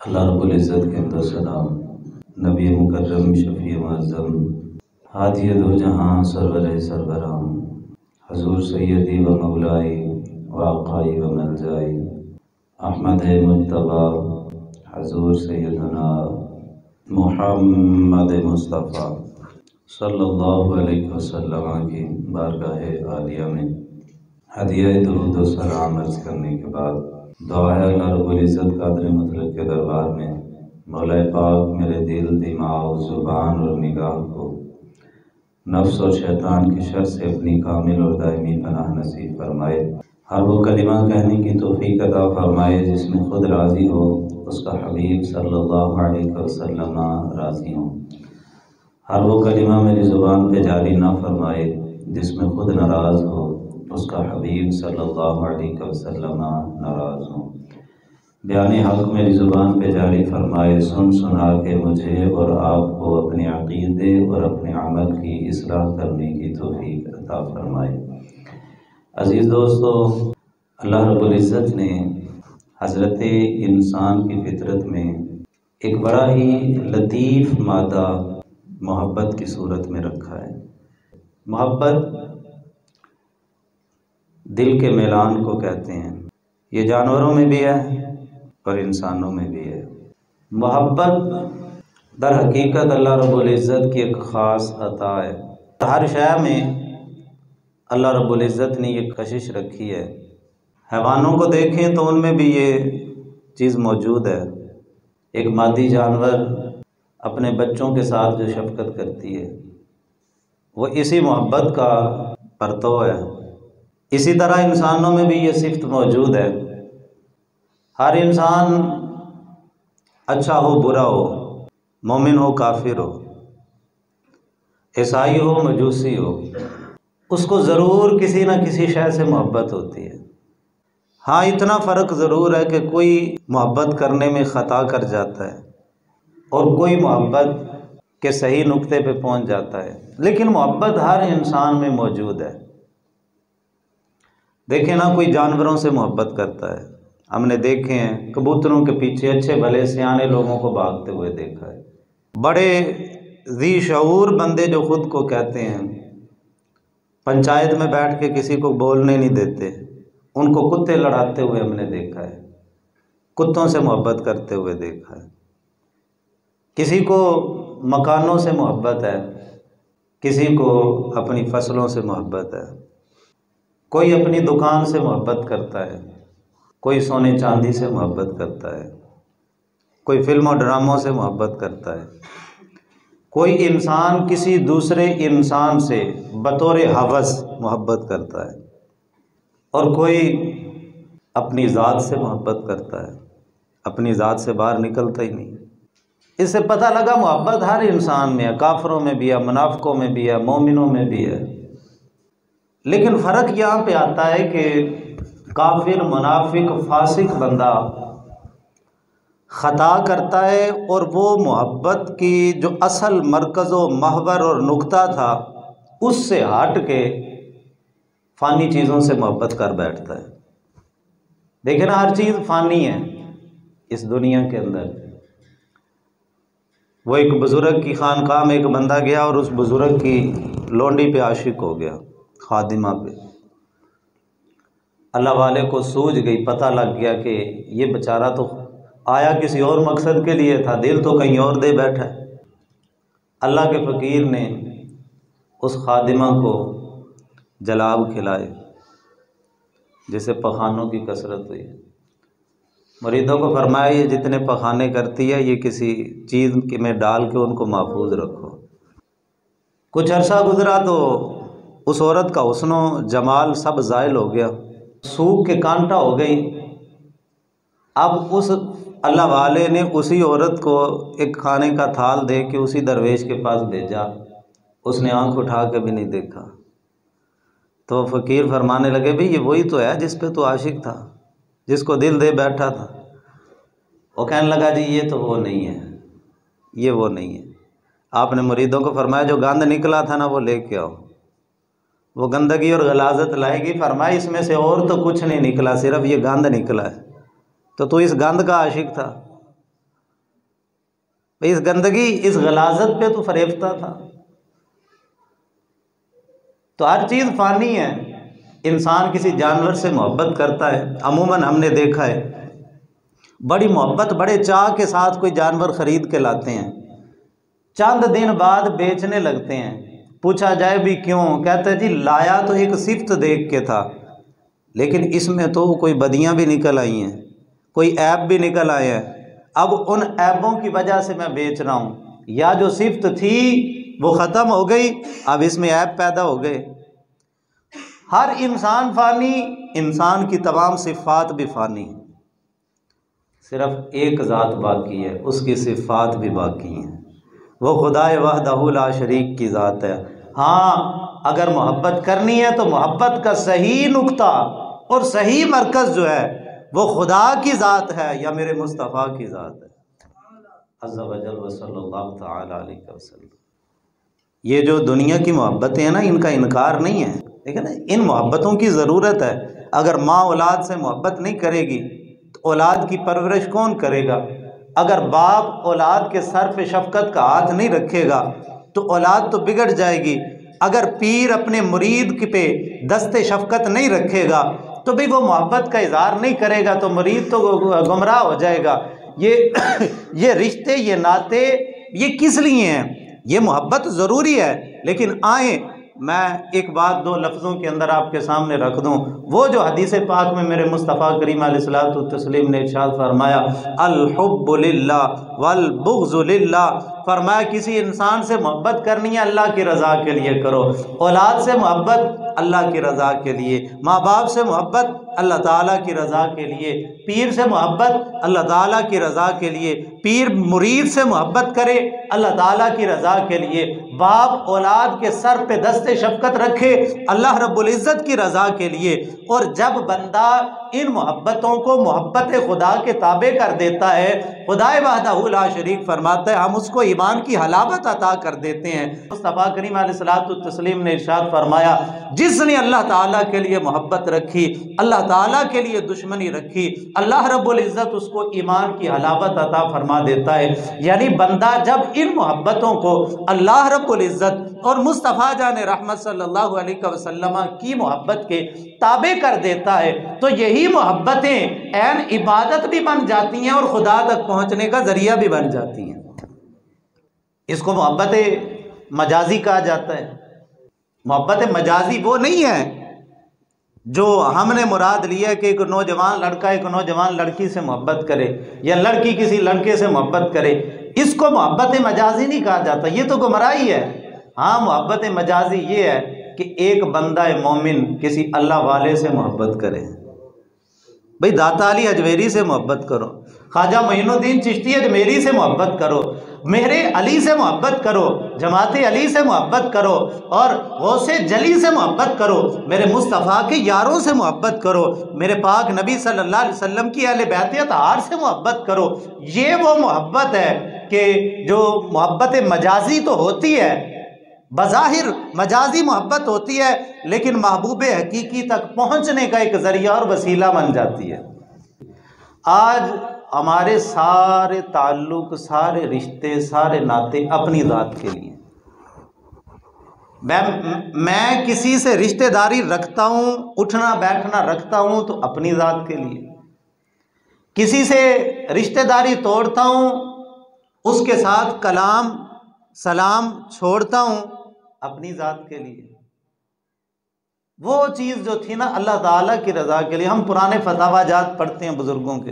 अल्लाह रब्बुल इज़्ज़त के अंदर सलाम नबी मुकर्रम शफ़ी मुअज़्ज़म हादी दो जहां सरवर सरवराम हजूर सैयदी व मौलाई व आक़ाई व मलजाई अहमद मुज्तबा हजूर सैयदना मुहम्मद मुस्तफ़ा सल्लल्लाहु अलैहि वसल्लम की बारगाह आलिया में हदिया दुरूद व सलाम अर्ज़ करने के बाद दुआ है अल्लाह रब्बुल इज़्ज़त क़ादिर मुतलक के दरबार में मौला पाक मेरे दिल, दिमाग, ज़ुबान और निगाह को नफ्स और शैतान की शर से अपनी कामिल और दायमी पनाह नसीब फरमाए। हर वो कलिमा कहने की तौफ़ीक़ अता फरमाए जिसमें खुद राज़ी हो, उसका हबीब सल्लल्लाहु अलैहि वसल्लम राज़ी हो। हर वो कलिमा मेरी ज़ुबान पे जारी ना फरमाए जिसमें खुद नाराज़ हो, उसका हबीब सल्लल्लाहु अलैहि वसल्लम नाराज़ हो। बयाने हक़ मेरी ज़ुबान पे जारी फरमाए, सुन सुना के मुझे और आपको अपने अक़ीदे और अपने अमल की इस्लाह करने की तौफ़ीक़ अता फरमाए। अज़ीज़ दोस्तों, अल्लाह रब्बुल इज़्ज़त ने हज़रत इंसान की फ़ितरत में एक बड़ा ही लतीफ़ मादा मोहब्बत की सूरत में रखा है। मोहब्बत दिल के मेलान को कहते हैं। ये जानवरों में भी है और इंसानों में भी है। मोहब्बत दर हकीकत अल्लाह रब्बुल इज़्ज़त की एक ख़ास अता है। हर शय में अल्लाह रब्बुल इज़्ज़त ने ये कशिश रखी है। हैवानों को देखें तो उनमें भी ये चीज़ मौजूद है। एक मादी जानवर अपने बच्चों के साथ जो शफ़क़त करती है वो इसी मोहब्बत का परतव है। इसी तरह इंसानों में भी ये सिफ़त मौजूद है। हर इंसान अच्छा हो बुरा हो, मोमिन हो काफिर हो, ईसाई हो मजूसी हो, उसको ज़रूर किसी न किसी शय से मोहब्बत होती है। हाँ, इतना फ़र्क ज़रूर है कि कोई मोहब्बत करने में ख़ता कर जाता है और कोई मोहब्बत के सही नुक्ते पे पहुंच जाता है, लेकिन मोहब्बत हर इंसान में मौजूद है। देखें ना, कोई जानवरों से मोहब्बत करता है। हमने देखे हैं कबूतरों के पीछे अच्छे भले सियाने लोगों को भागते हुए देखा है। बड़े ज़ी शऊर बंदे जो ख़ुद को कहते हैं, पंचायत में बैठ के किसी को बोलने नहीं देते, उनको कुत्ते लड़ाते हुए हमने देखा है, कुत्तों से मोहब्बत करते हुए देखा है। किसी को मकानों से मोहब्बत है, किसी को अपनी फसलों से मोहब्बत है, कोई अपनी दुकान से मोहब्बत करता है, कोई सोने चांदी से मोहब्बत करता है, कोई फिल्मों ड्रामों से मोहब्बत करता है, कोई इंसान किसी दूसरे इंसान से बतौर हवस मोहब्बत करता है और कोई अपनी ज़ात से मोहब्बत करता है, अपनी ज़ात से बाहर निकलता ही नहीं। इससे पता लगा मोहब्बत हर इंसान में है, काफिरों में भी है, मुनाफिकों में भी है, मोमिनों में भी है। लेकिन फ़र्क यहाँ पे आता है कि काफिर, मुनाफिक, फासिक बंदा ख़ता करता है और वो मोहब्बत की जो असल मरकज़ व महवर और नुक्ता था उससे हट के फ़ानी चीज़ों से मोहब्बत कर बैठता है। देखें ना, हर चीज़ फ़ानी है इस दुनिया के अंदर। वो एक बुज़ुर्ग की खानकाह में एक बंदा गया और उस बुज़ुर्ग की लोंडी पे आशिक हो गया, खादिमा पे। अल्लाह वाले को सूझ गई, पता लग गया कि ये बेचारा तो आया किसी और मकसद के लिए था, दिल तो कहीं और दे बैठा है। अल्लाह के फ़कीर ने उस खादिमा को जलाब खिलाए जिसे पखानों की कसरत हुई। मुरीदों को फरमाया ये जितने पखाने करती है ये किसी चीज़ में डाल के उनको महफूज रखो। कुछ अरसा गुजरा तो उस औरत का हुस्नो जमाल सब ज़ाइल हो गया, सूख के कांटा हो गई। अब उस अल्लाह वाले ने उसी औरत को एक खाने का थाल दे के उसी दरवेश के पास भेजा। उसने आंख उठा के भी नहीं देखा। तो फ़कीर फरमाने लगे, भाई ये वही तो है जिस पे तो आशिक था, जिसको दिल दे बैठा था। वो कहने लगा, जी ये तो वो नहीं है, ये वो नहीं है। आपने मुरीदों को फरमाया जो गंद निकला था ना वो लेके आओ। वो गंदगी और गलाजत लाएगी। फरमाया इसमें से और तो कुछ नहीं निकला, सिर्फ ये गंद निकला है। तो तू इस गंद का आशिक था। इस गंदगी, इस गलाजत पे तो फरेबता था। तो हर चीज़ फ़ानी है। इंसान किसी जानवर से मोहब्बत करता है, अमूमन हमने देखा है बड़ी मोहब्बत बड़े चाह के साथ कोई जानवर ख़रीद के लाते हैं, चंद दिन बाद बेचने लगते हैं। पूछा जाए भी क्यों, कहते हैं जी लाया तो एक सिफ्त देख के था, लेकिन इसमें तो कोई बदियां भी निकल आई हैं, कोई ऐब भी निकल आए हैं। अब उन ऐबों की वजह से मैं बेच रहा हूँ, या जो सिफ्त थी वो ख़त्म हो गई, अब इसमें ऐब पैदा हो गए। हर इंसान फ़ानी, इंसान की तमाम सिफ़ात भी फ़ानी, सिर्फ एक ज़ात बाकी है, उसकी सिफ़ात भी बाकी हैं, वो खुदाए वहदहु ला शरीक की ज़ात है। हाँ, अगर मोहब्बत करनी है तो मोहब्बत का सही नुक्ता और सही मरकज़ जो है वो खुदा की ज़ात है या मेरे मुस्तफ़ा की ज़ात है, अज़्ज़ा वजल व सल्लल्लाहु तआला अलैहि वसल्लम। ये जो दुनिया की मोहब्बतें हैं ना, इनका इनकार नहीं है, ठीक है ना, इन मोहब्बतों की ज़रूरत है। अगर माँ औलाद से मोहब्बत नहीं करेगी तो औलाद की परवरिश कौन करेगा? अगर बाप औलाद के सर पे शफ़क़त का हाथ नहीं रखेगा तो औलाद तो बिगड़ जाएगी। अगर पीर अपने मुरीद पे दस्ते शफ़क़त नहीं रखेगा तो भी वो मोहब्बत का इज़हार नहीं करेगा, तो मुरीद तो गुमराह हो जाएगा। ये रिश्ते, ये नाते, ये किस लिए हैं? ये मोहब्बत ज़रूरी है, लेकिन आए मैं एक बात दो लफ्ज़ों के अंदर आपके सामने रख दूं। वो जो हदीस पाक में मेरे मुस्तफ़ा करीम अलैहिस्सलातु तस्लीम ने इरशाद फरमाया, अल हुब्बु लिल्लाह वल बुग़्ज़ु लिल्लाह, फरमाया किसी इंसान से मोहब्बत करनी है अल्लाह की रज़ा के लिए करो, औलाद से मोहब्बत अल्लाह की रज़ा के लिए, माँ बाप से मोहब्बत अल्लाह ताला की रज़ा के लिए, पीर से मोहब्बत अल्लाह ताला की रज़ा के लिए, पीर मुरीद से मोहब्बत करे अल्लाह ताला की रज़ा के लिए, बाप औलाद के सर पे दस्ते शफ़क़त रखे अल्लाह रब्बुल इज़्ज़त की रज़ा के लिए। और जब बंदा इन मोहब्बतों को मोहब्बत खुदा के ताबे कर देता है, खुदाए वहदहु ला शरीक फरमाता है हम उसको ईमान की हलावत अता कर देते हैं। मुस्तफ़ा करीम अलैहिस्सलातु तस्लीम ने इरशाद फरमाया, जिसने अल्लाह ताला के लिए मोहब्बत रखी, अल्लाह ताला के लिए दुश्मनी रखी, अल्लाह रब्बुल इज़्ज़त उसको ईमान की हलावत अता फरमा देता है। यानी बंदा जब इन मोहब्बतों को अल्लाह रब्बुल इज़्ज़त और मुस्तफ़ा जान रहमत सल्लल्लाहु अलैहि वसल्लम की मोहब्बत के ताबे कर देता है तो यही मोहब्बतें ऐन इबादत भी बन जाती हैं और खुदा तक पहुँचने का ज़रिया भी बन जाती हैं। इसको मोहब्बत मजाजी कहा जाता है। मोहब्बत मजाजी वो नहीं है जो हमने मुराद लिया है कि एक नौजवान लड़का एक नौजवान लड़की से मोहब्बत करे या लड़की किसी लड़के से मोहब्बत करे, इसको मोहब्बत मजाजी नहीं कहा जाता, ये तो गुमराही है। हाँ, मोहब्बत मजाजी ये है कि एक बंदा मोमिन किसी अल्लाह वाले से मोहब्बत करे। भाई दाता अली अजमेरी से मोहब्बत करो, ख्वाजा मोइनुद्दीन चिश्ती अजमेरी से मोहब्बत करो, मेरे अली से मोहब्बत करो, जमाते अली से मोहब्बत करो और गौसे जली से मोहब्बत करो, मेरे मुस्तफ़ा के यारों से मोहब्बत करो, मेरे पाक नबी सल्लल्लाहु अलैहि वसल्लम की अहले बैत अतहार से मोहब्बत करो। ये वो मोहब्बत है कि जो मोहब्बत मजाजी तो होती है, बज़ाहिर मजाजी मोहब्बत होती है, लेकिन महबूब हकीकी तक पहुंचने का एक ज़रिया और वसीला बन जाती है। आज हमारे सारे ताल्लुक, सारे रिश्ते, सारे नाते अपनी ज़ात के लिए। मैं किसी से रिश्तेदारी रखता हूँ, उठना बैठना रखता हूँ तो अपनी ज़ात के लिए, किसी से रिश्तेदारी तोड़ता हूँ, उसके साथ कलाम सलाम छोड़ता हूँ अपनी ज़ात के लिए। वो चीज़ जो थी ना अल्लाह ताला की रज़ा के लिए। हम पुराने फतावाजात पढ़ते हैं बुज़ुर्गों के,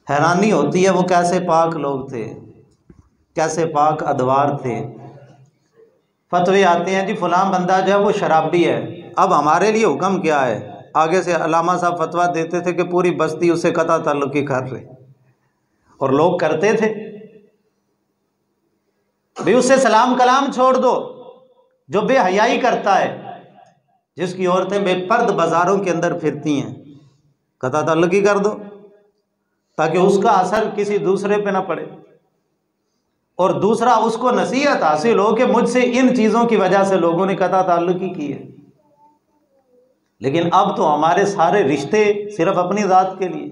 हैरानी होती है वो कैसे पाक लोग थे, कैसे पाक अदवार थे। फतवे आते हैं जी फलां बंदा जो है वो शराबी है। अब हमारे लिए हुक्म क्या है? आगे से अल्लामा साहब फतवा देते थे कि पूरी बस्ती उससे कता ताल्लुकी कर रहे, और लोग करते थे। भाई उससे सलाम कलाम छोड़ दो, जो बेहयाई करता है, जिसकी औरतें बेपर्द बाजारों के अंदर फिरती हैं, कता ताल्लुकी कर दो ताकि उसका असर किसी दूसरे पे ना पड़े, और दूसरा उसको नसीहत हासिल हो कि मुझसे इन चीज़ों की वजह से लोगों ने कता ताल्लुकी की है। लेकिन अब तो हमारे सारे रिश्ते सिर्फ अपनी ज़ात के लिए।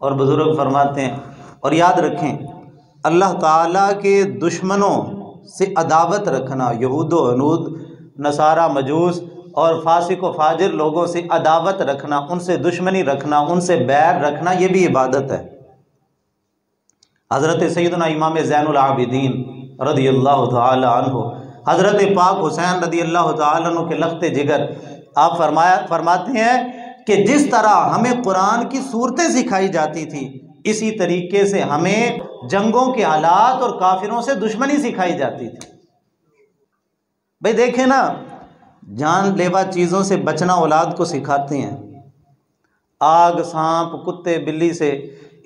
और बुजुर्ग फरमाते हैं, और याद रखें अल्लाह ताला के दुश्मनों से अदावत रखना, यहूद हनूद नसारा मजूस और फासिक व फाजिर लोगों से अदावत रखना, उनसे दुश्मनी रखना, उनसे बैर रखना, ये भी इबादत है। हज़रत सैयदना इमाम ज़ैनुल आबिदीन रदियल्लाहु ताला अन्हु, हज़रत पाक हुसैन रदियल्लाहु ताला अन्हु के लख्ते जिगर, आप फरमाते हैं कि जिस तरह हमें कुरान की सूरतें सिखाई जाती थी, इसी तरीके से हमें जंगों के हालात और काफिरों से दुश्मनी सिखाई जाती थी। भाई देखें ना, जानलेवा चीज़ों से बचना औलाद को सिखाते हैं। आग, सांप, कुत्ते, बिल्ली से,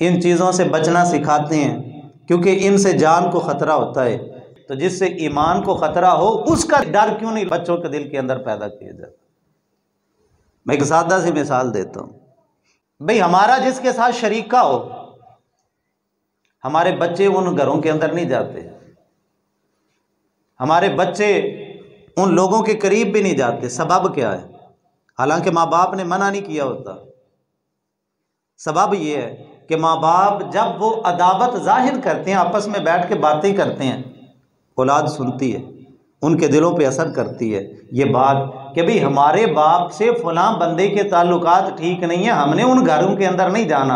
इन चीज़ों से बचना सिखाते हैं, क्योंकि इनसे जान को ख़तरा होता है। तो जिससे ईमान को ख़तरा हो, उसका डर क्यों नहीं बच्चों के दिल के अंदर पैदा किया जाता। मैं एक सादा सी मिसाल देता हूँ। भाई हमारा जिसके साथ शरीका हो, हमारे बच्चे उन घरों के अंदर नहीं जाते, हमारे बच्चे उन लोगों के करीब भी नहीं जाते। सबब क्या है? हालांकि माँ बाप ने मना नहीं किया होता। सबब ये है कि माँ बाप जब वो अदावत जाहिर करते हैं, आपस में बैठ के बातें करते हैं, औलाद सुनती है, उनके दिलों पे असर करती है ये बात कि भाई हमारे बाप से फलां बंदे के ताल्लुकात ठीक नहीं है, हमने उन घरों के अंदर नहीं जाना।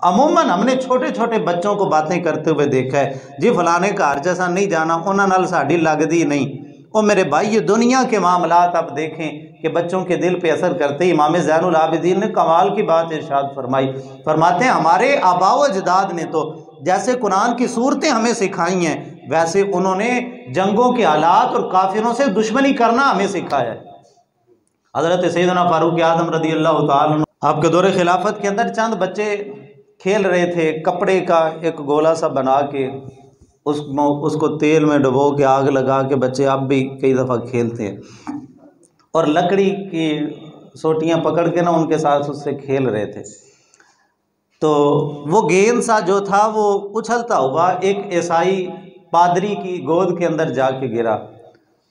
अमूमन हमने छोटे छोटे बच्चों को बातें करते हुए देखा है, जी फलाने घर जैसा नहीं जाना, उन्होंने नाल साड़ी लगदी नहीं। और मेरे भाई ये दुनिया के मामलात आप देखें कि बच्चों के दिल पे असर करते ही। इमाम ज़ैनुल आबिदीन ने कमाल की बात इरशाद फरमाई, फरमाते हैं हमारे आबाओ अजदाद ने तो जैसे कुरान की सूरतें हमें सिखाई हैं, वैसे उन्होंने जंगों के हालात और काफिरों से दुश्मनी करना हमें सिखाया है। हज़रत सैयदना फारूक आज़म रदियल्लाहु ताला अन्हु, आपके दौरे खिलाफत के अंदर चंद बच्चे खेल रहे थे, कपड़े का एक गोला सा बना के उसको तेल में डुबो के आग लगा के बच्चे अब भी कई दफ़ा खेलते हैं, और लकड़ी की सोटियां पकड़ के ना उनके साथ उससे खेल रहे थे। तो वो गेंद सा जो था वो उछलता हुआ एक ईसाई पादरी की गोद के अंदर जाके गिरा।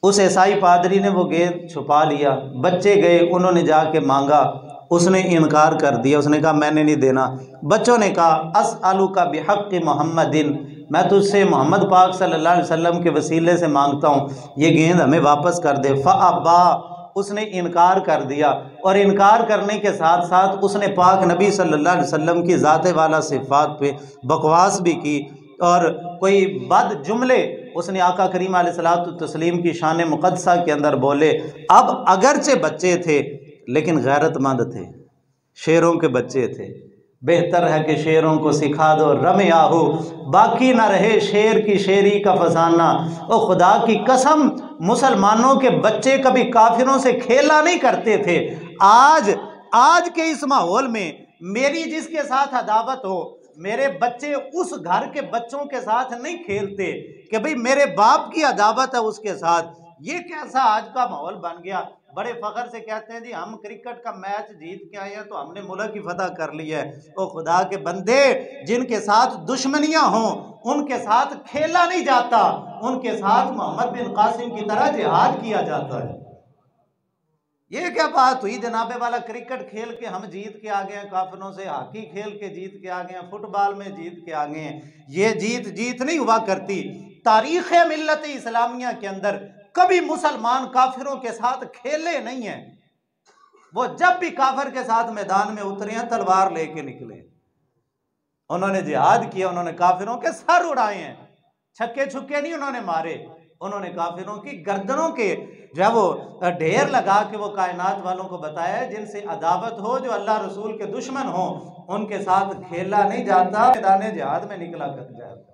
उस ईसाई पादरी ने वो गेंद छुपा लिया, बच्चे गए, उन्होंने जाके मांगा, उसने इनकार कर दिया, उसने कहा मैंने नहीं देना। बच्चों ने कहा अस्अलु का बिहक़्क़ि मुहम्मदिन, मैं तुझसे मोहम्मद पाक सल्लल्लाहु अलैहि वसल्लम के वसीले से मांगता हूँ, ये गेंद हमें वापस कर दे। फ़अबा, उसने इनकार कर दिया, और इनकार करने के साथ साथ उसने पाक नबी सल्लल्लाहु अलैहि वसल्लम की ज़ात वाला सिफ़ात पे बकवास भी की, और कोई बद जुमले उसने आका करीम अलैहिस्सलातु तस्लीम की शान मुक़द्दसा के अंदर बोले। अब अगरचे बच्चे थे लेकिन गैरतमंद थे, शेरों के बच्चे थे। बेहतर है कि शेरों को सिखा दो रमे आहू, बाकी ना रहे शेर की शेरी का फसाना। और खुदा की कसम, मुसलमानों के बच्चे कभी काफिरों से खेला नहीं करते थे। आज के इस माहौल में मेरी जिसके साथ अदावत हो, मेरे बच्चे उस घर के बच्चों के साथ नहीं खेलते कि भाई मेरे बाप की अदावत है उसके साथ। ये कैसा आज का माहौल बन गया। बड़े फख्र से कहते हैं जी हम क्रिकेट का मैच जीत के आए हैं तो हमने मुल्क की फतह कर ली है। ओ खुदा के बंदे, जिनके साथ दुश्मनियां हों उनके साथ खेला नहीं जाता, उनके साथ मोहम्मद बिन कासिम की तरह जिहाद किया जाता है। ये क्या बात हुई जनाबे वाला, क्रिकेट खेल के हम जीत के आ गए हैं काफिरों से, हॉकी खेल के जीत के आ गए हैं, फुटबॉल में जीत के आ गए हैं। ये जीत नहीं हुआ करती। तारीख़ मिल्लत इस्लामिया के अंदर कभी मुसलमान काफिरों के साथ खेले नहीं हैं। वो जब भी काफिर के साथ मैदान में उतरे हैं तलवार लेके निकले, उन्होंने जिहाद किया, उन्होंने काफिरों के सर उड़ाए हैं, छक्के छुक्के नहीं उन्होंने मारे, उन्होंने काफिरों की गर्दनों के जो है वो ढेर लगा के वो कायनात वालों को बताया जिनसे अदावत हो, जो अल्लाह रसूल के दुश्मन हो, उनके साथ खेला नहीं जाता, मैदान जिहाद में निकला कर जाता।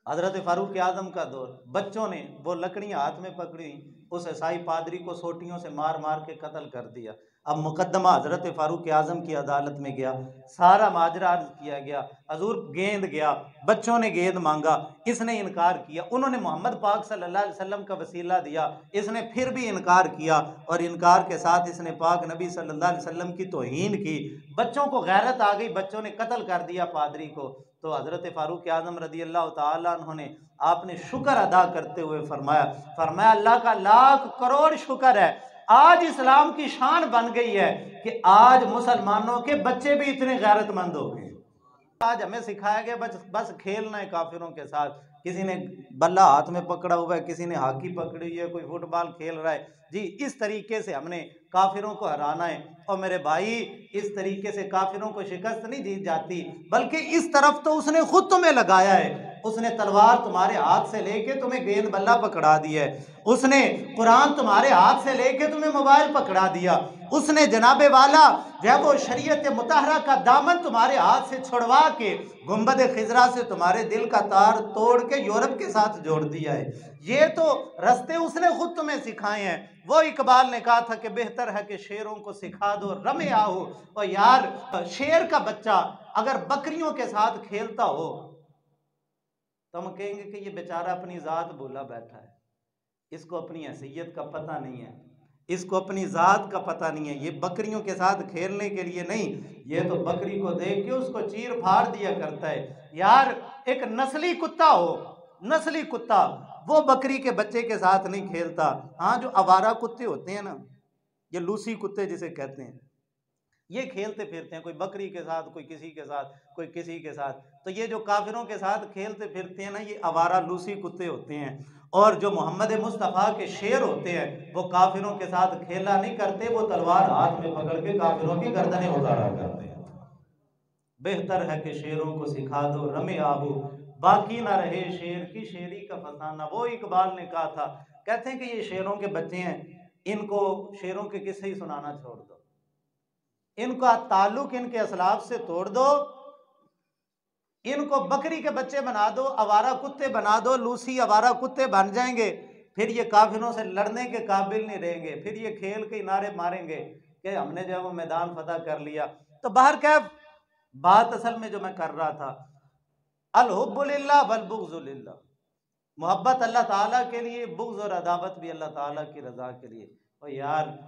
हज़रत फारूक आज़म का दौर, बच्चों ने वो लकड़ियाँ हाथ में पकड़ी, उस ईसाई पादरी को सोटियों से मार मार के कत्ल कर दिया। अब मुकदमा हज़रत फारूक आज़म की अदालत में गया, सारा माजरा अर्ज किया गया, हजूर गेंद गया, बच्चों ने गेंद मांगा, इसने इनकार किया, उन्होंने मोहम्मद पाक सल्लल्लाहु अलैहि वसल्लम का वसीला दिया, इसने फिर भी इनकार किया, और इनकार के साथ इसने पाक नबी सल्लल्लाहु अलैहि वसल्लम की तौहीन की। बच्चों को गैरत आ गई, बच्चों ने कत्ल कर दिया पादरी को। तो हज़रत फारूक आज़म रदियल्लाहु ताला अन्हु ने आपने शुक्र अदा करते हुए फरमाया अल्लाह का लाख करोड़ शुक्र है, आज इस्लाम की शान बन गई है कि आज मुसलमानों के बच्चे भी इतने गैरतमंद हो गए। आज हमें सिखाया गया बस खेलना है काफिरों के साथ। किसी ने बल्ला हाथ में पकड़ा हुआ है, किसी ने हॉकी पकड़ी हुई है, कोई फुटबॉल खेल रहा है जी। इस तरीके से हमने काफिरों को हराना है। और मेरे भाई, इस तरीके से काफिरों को शिकस्त नहीं दी जाती, बल्कि इस तरफ तो उसने खुद तुम्हें लगाया है। उसने तलवार तुम्हारे हाथ से लेके तुम्हें गेंद बल्ला पकड़ा दिया है। उसने कुरान तुम्हारे हाथ से लेके तुम्हें मोबाइल पकड़ा दिया। उसने जनाबे वाला जो वो शरीयत मुतहरा का दामन तुम्हारे हाथ से छुड़वा के गुंबद खिजरा से तुम्हारे दिल का तार तोड़ के यूरोप के साथ जोड़ दिया है। ये तो रास्ते उसने खुद तुम्हें सिखाए हैं। वो इकबाल ने कहा था कि बेहतर है कि शेरों को सिखा दो रमे आओ। और यार, शेर का बच्चा अगर बकरियों के साथ खेलता हो तो हम कहेंगे कि ये बेचारा अपनी जात भूला बैठा है, इसको अपनी हैसियत का पता नहीं है, इसको अपनी जात का पता नहीं है। ये बकरियों के साथ खेलने के लिए नहीं, ये तो बकरी को देख के उसको चीर फाड़ दिया करता है। यार, एक नस्ली कुत्ता हो, नस्ली कुत्ता, वो बकरी के बच्चे के साथ नहीं खेलता। हाँ, जो आवारा कुत्ते होते हैं ना, ये लूसी कुत्ते जिसे कहते हैं, ये खेलते फिरते हैं, कोई बकरी के साथ, कोई किसी के साथ, कोई किसी के साथ। तो ये जो काफिरों के साथ खेलते फिरते हैं ना, ये आवारा लूसी कुत्ते होते हैं। और जो मोहम्मद मुस्तफ़ा के शेर होते हैं, वो काफिरों के साथ खेला नहीं करते, वो तलवार हाथ में पकड़ के काफिरों की गर्दनें उतारा करते हैं। बेहतर है कि शेरों को सिखा दो रमे आबू, बाकी ना रहे शेर की शेरी का फसाना। वो इकबाल ने कहा था, कहते हैं कि ये शेरों के बच्चे हैं, इनको शेरों के किस्से ही सुनाना छोड़ दो, इनका ताल्लुक इनके असलाफ से तोड़ दो, इनको बकरी के बच्चे बना दो, आवारा कुत्ते बना दो, लूसी आवारा कुत्ते बन जाएंगे। फिर ये काफिरों से लड़ने के काबिल नहीं रहेंगे। फिर ये खेल के नारे मारेंगे कि हमने जो है वो मैदान फतह कर लिया। तो बाहर कैफ बात असल में जो मैं कर रहा था, अल हुब्बु लिल्लाह वल बुग़्ज़ु लिल्लाह, मोहब्बत अल्लाह ताला के लिए, बुग़्ज़ और अदावत भी अल्लाह ताला की रजा के लिए। और यार,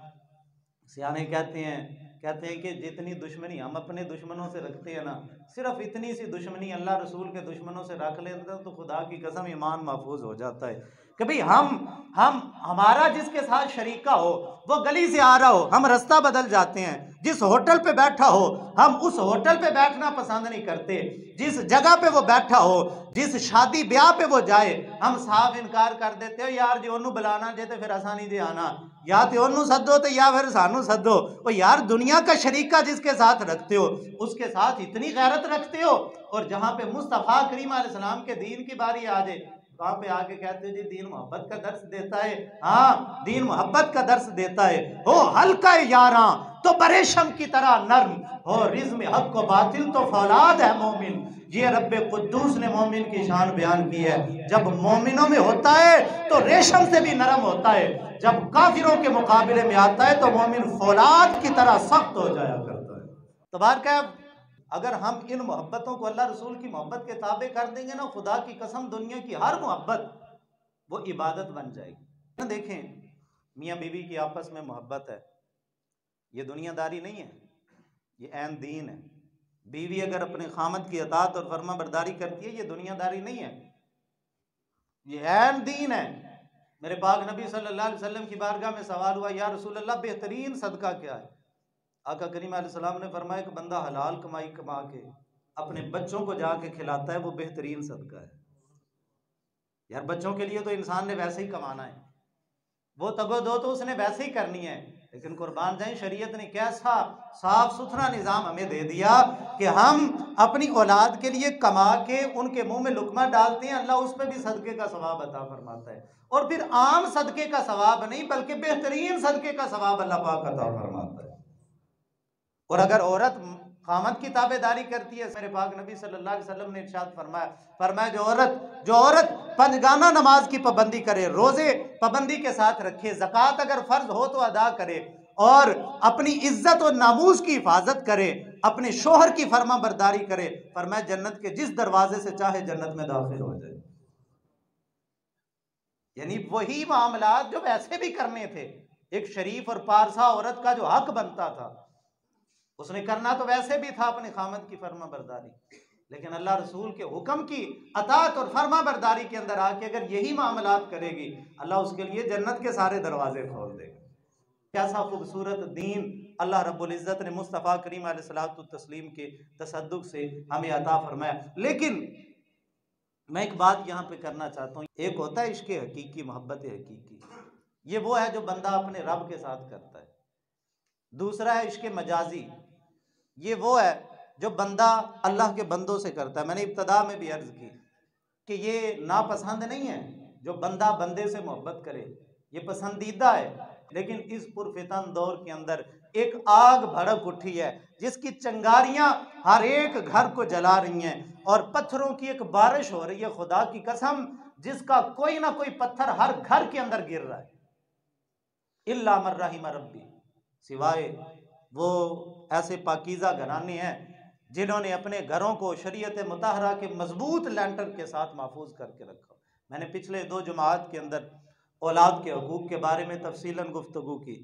सियाने कहते हैं कि जितनी दुश्मनी हम अपने दुश्मनों से रखते हैं ना, सिर्फ इतनी सी दुश्मनी अल्लाह रसूल के दुश्मनों से रख लेते हैं तो खुदा की कसम ईमान महफूज हो जाता है। कि भाई हमारा जिसके साथ शरीका हो, वो गली से आ रहा हो, हम रास्ता बदल जाते हैं। जिस होटल पे बैठा हो, हम उस होटल पे बैठना पसंद नहीं करते। जिस जगह पे वो बैठा हो, जिस शादी ब्याह पे वो जाए, हम साफ इनकार कर देते हो, यार जी ओनू बुलाना जे तो फिर आसानी दे आना, या तो ओनू सदो तो या फिर सानू सदो। ओ यार, दुनिया का शरीका जिसके साथ रखते हो उसके साथ इतनी गैरत रखते हो, और जहां पे मुस्तफ़ा करीम अलैहिस्सलाम के दीन की बारी आ जाए, वहां पे आके कहते हो जी दीन मोहब्बत का दर्स देता है। हाँ, दीन मोहब्बत का दर्स देता है। हो हल्का यारा तो परेशम की तरह नर्म, हो रिज़्म हक को बातिल तो फौलाद है मोमिन। ये रब्बे कुद्दूस ने मोमिन की शान बयान की है। जब मोमिनों में होता है तो रेशम से भी नरम होता है, जब काफिरों के मुकाबले में आता है तो मोमिन फौलाद की तरह सख्त हो जाया करता है। तो बार क्या, अगर हम इन मोहब्बतों को अल्लाह रसूल की मोहब्बत के ताबे कर देंगे ना, खुदा की कसम दुनिया की हर मोहब्बत वो इबादत बन जाएगी। देखें, मियाँ बीवी की आपस में मोहब्बत है, ये दुनियादारी नहीं है, ये ऐन दीन है। बीवी अगर अपने खामद की अताअत और फर्मा बरदारी करती है, ये दुनियादारी नहीं है, ये ऐन दीन है। मेरे पाक नबी सल्लल्लाहु अलैहि वसल्लम की बारगाह में सवाल हुआ, या रसूल अल्लाह बेहतरीन सदका क्या है? आका करीम अलैहिस्सलाम ने फरमाया कि बंदा हलाल कमाई कमा के अपने बच्चों को जाके खिलाता है, वो बेहतरीन सदका है। यार, बच्चों के लिए तो इंसान ने वैसे ही कमाना है, वो तगो दो तो उसने वैसे ही करनी है। लेकिन कुर्बान जाए, शरीयत ने कैसा साफ सुथरा निज़ाम हमें दे दिया कि हम अपनी औलाद के लिए कमा के उनके मुंह में लुकमा डालते हैं, अल्लाह उस पर भी सदके का सवाब अता फरमाता है। और फिर आम सदके का सवाब नहीं, बल्कि बेहतरीन सदके का सवाब अल्लाह पाक अता फरमाता है। और अगर औरत खामद की ताबेदारी करती है, मेरे पाक नबी सल्लल्लाहु अलैहि वसल्लम ने इरशाद फरमाया जो औरत पंजगाना नमाज की पाबंदी करे, रोजे पाबंदी के साथ रखे, ज़कात अगर फर्ज हो तो अदा करे, और अपनी इज्जत और नामूस की हिफाजत करे, अपने शोहर की फर्मा बरदारी करे, फरमाया जन्नत के जिस दरवाजे से चाहे जन्नत में दाखिल हो जाए। यानी वही मामलात जो वैसे भी करने थे, एक शरीफ और पारसा औरत का जो हक बनता था, उसने करना तो वैसे भी था अपने खामद की फर्मा बरदारी, लेकिन अल्लाह रसूल के हुक्म की अताअत और फर्मा बरदारी के अंदर आके अगर यही मामलात करेगी, अल्लाह उसके लिए जन्नत के सारे दरवाजे खोल देगा। कैसा खूबसूरत दीन अल्लाह रब्बुल इज़्ज़त ने मुस्तफ़ा करीम अलैहिस्सलातु तस्लीम के तसद्दुक़ से हमें अता फरमाया। लेकिन मैं एक बात यहाँ पे करना चाहता हूँ, एक होता है इश्क़ हकीकी, मोहब्बत हकीकी, ये वो है जो बंदा अपने रब के साथ करता है। दूसरा है इश्क़ मजाजी, ये वो है जो बंदा अल्लाह के बंदों से करता है। मैंने इब्तदा में भी अर्ज़ की कि ये नापसंद नहीं है जो बंदा बंदे से मोहब्बत करे, ये पसंदीदा है। लेकिन इस पुरफितन दौर के अंदर एक आग भड़क उठी है जिसकी चिंगारियां हर एक घर को जला रही हैं और पत्थरों की एक बारिश हो रही है, खुदा की कसम, जिसका कोई ना कोई पत्थर हर घर के अंदर गिर रहा है। इल्ला मन रहिम रब्बी, सिवाय वो ऐसे पाकीज़ा घराने हैं जिन्होंने अपने घरों को शरीयत मुताहरा के मजबूत लेंटर के साथ महफूज करके रखा। मैंने पिछले 2 जुमात के अंदर औलाद के हकूक़ के बारे में तफसीलन गुफ्तगू की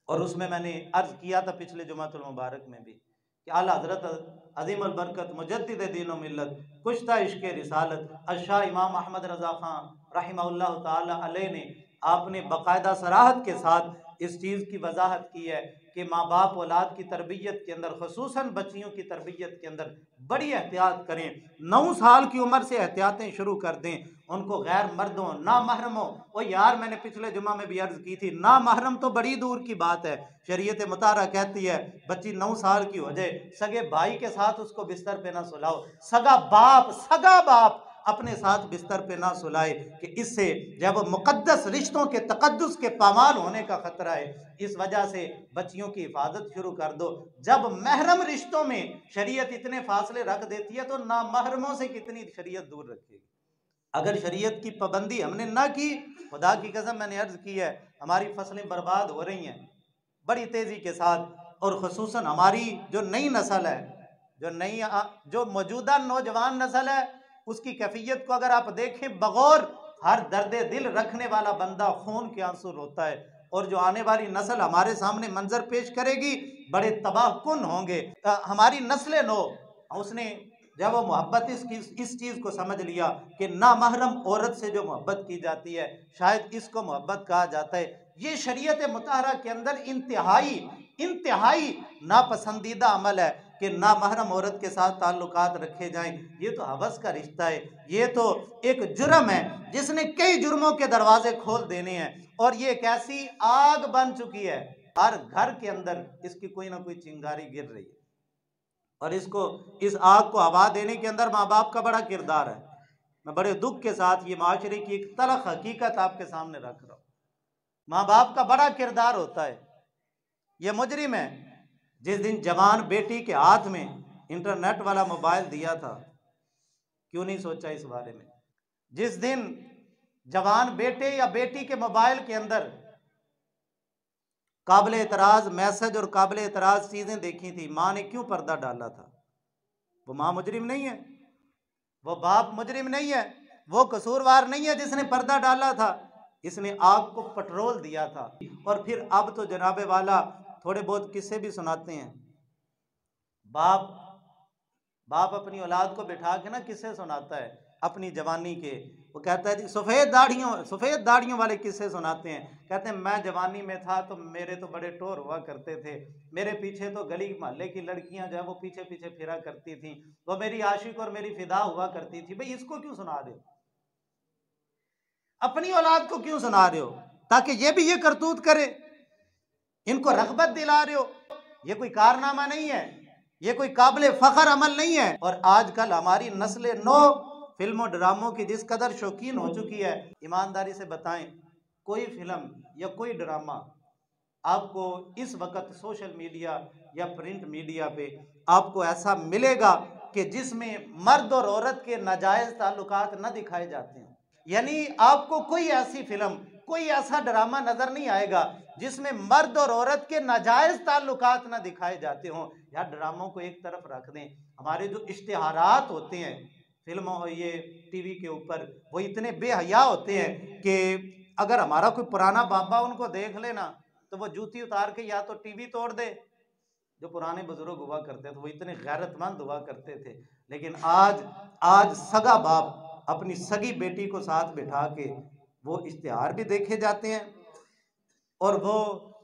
और उसमें मैंने अर्ज़ किया था पिछले जुमातुल मुबारक में भी कि आला हज़रत अज़ीम अल बरकत मुजद्दिद दीन व मिल्लत कुश्ता इश्क़ रिसालत अशाह इमाम अहमद रज़ा ख़ान रहमहुल्लाह ताला अलैह ने आपने बाकायदा सराहत के साथ इस चीज़ की वजाहत की है कि माँ बाप औलाद की तरबियत के अंदर, ख़ुसूसन बच्चियों की तरबियत के अंदर बड़ी एहतियात करें। 9 साल की उम्र से एहतियातें शुरू कर दें, उनको गैर मर्दों, ना महरमों, ओ यार मैंने पिछले जुमा में भी अर्ज़ की थी, ना महरम तो बड़ी दूर की बात है। शरीयत मुताहरा कहती है बच्ची 9 साल की हो जाए, सगे भाई के साथ उसको बिस्तर पे ना सुलाओ, सगा बाप अपने साथ बिस्तर पे ना सुलाए कि इससे जब मुकद्दस रिश्तों के तकद्दुस के पामाल होने का खतरा है। इस वजह से बच्चियों की हिफाजत शुरू कर दो। जब महरम रिश्तों में शरीयत इतने फासले रख देती है तो ना महरमों से कितनी शरीयत दूर रखेगी। अगर शरीयत की पाबंदी हमने ना की, खुदा की कसम मैंने अर्ज की है, हमारी फसलें बर्बाद हो रही हैं बड़ी तेजी के साथ। और ख़ुसूसन हमारी जो नई नस्ल है, जो मौजूदा नौजवान नस्ल है, उसकी कैफियत को अगर आप देखें, बगौर हर दर्द दिल रखने वाला बंदा खून के आंसू रोता है। और जो आने वाली नस्ल हमारे सामने मंजर पेश करेगी बड़े तबाहकुन होंगे। हमारी नस्ल नो, उसने जब वो मोहब्बत इस चीज़ को समझ लिया कि नामहरम औरत से जो मोहब्बत की जाती है शायद इसको मोहब्बत कहा जाता है। ये शरीयत मुताहरा के अंदर इंतहाई नापसंदीदा अमल है कि नामहरम औरत के साथ ताल्लुकात रखे जाएं। ये तो हवस का रिश्ता है, ये तो एक जुर्म है जिसने कई जुर्मों के दरवाजे खोल देने हैं। और ये एक ऐसी आग बन चुकी है, हर घर के अंदर इसकी कोई ना कोई चिंगारी गिर रही है और इस आग को हवा देने के अंदर माँ बाप का बड़ा किरदार है। मैं बड़े दुख के साथ ये माशरे की एक तलख हकीकत आपके सामने रख रहा हूँ। माँ बाप का बड़ा किरदार होता है। ये मुजरिम है जिस दिन जवान बेटी के हाथ में इंटरनेट वाला मोबाइल दिया था, क्यों नहीं सोचा इस बारे में? जिस दिन जवान बेटे या बेटी के मोबाइल के अंदर काबिल एतराज मैसेज और काबिल एतराज चीज़ें देखी थी, माँ ने क्यों पर्दा डाला था? वो माँ मुजरिम नहीं है, वो बाप मुजरिम नहीं है, वो कसूरवार नहीं है जिसने पर्दा डाला था, इसने आग को पेट्रोल दिया था। और फिर अब तो जनाबे वाला थोड़े बहुत किस्से भी सुनाते हैं। बाप अपनी औलाद को बिठा के ना किस्से सुनाता है अपनी जवानी के। वो कहता है सफ़ेद दाढ़ियों वाले किस्से सुनाते हैं। कहते हैं मैं जवानी में था तो मेरे तो बड़े टोर हुआ करते थे, मेरे पीछे तो गली मोहल्ले की लड़कियां जो है वो पीछे पीछे फिरा करती थी, वो मेरी आशिक और मेरी फिदा हुआ करती थी। भाई इसको क्यों सुना रहे हो? अपनी औलाद को क्यों सुना रहे हो? ताकि ये भी ये करतूत करे, इनको रग़बत दिला रहे हो। ये कोई कारनामा नहीं है, ये कोई काबिल फ़ख्र अमल नहीं है। और आजकल हमारी नस्ल नो फिल्मों ड्रामों की जिस कदर शौकीन हो चुकी है, ईमानदारी से बताएं कोई फिल्म या कोई ड्रामा आपको इस वक्त सोशल मीडिया या प्रिंट मीडिया पे आपको ऐसा मिलेगा कि जिसमें मर्द और औरत के नाजायज़ ताल्लुकात न दिखाए जाते हैं? यानी आपको कोई ऐसी फिल्म, कोई ऐसा ड्रामा नजर नहीं आएगा जिसमें मर्द और औरत के नाजायज़ ताल्लुकात न दिखाए जाते हों। यार ड्रामों को एक तरफ रख दें, हमारे जो इश्तिहारात होते हैं फिल्मों और ये टीवी के ऊपर, वो इतने बेहया होते हैं कि अगर हमारा कोई पुराना बाबा उनको देख लेना तो वो जूती उतार के या तो टीवी तोड़ दे। जो पुराने बुजुर्ग हुआ करते थे वो इतने गैरतमंद हुआ करते थे। लेकिन आज सगा बाप अपनी सगी बेटी को साथ बिठा के वो इश्तिहार भी देखे जाते हैं और वो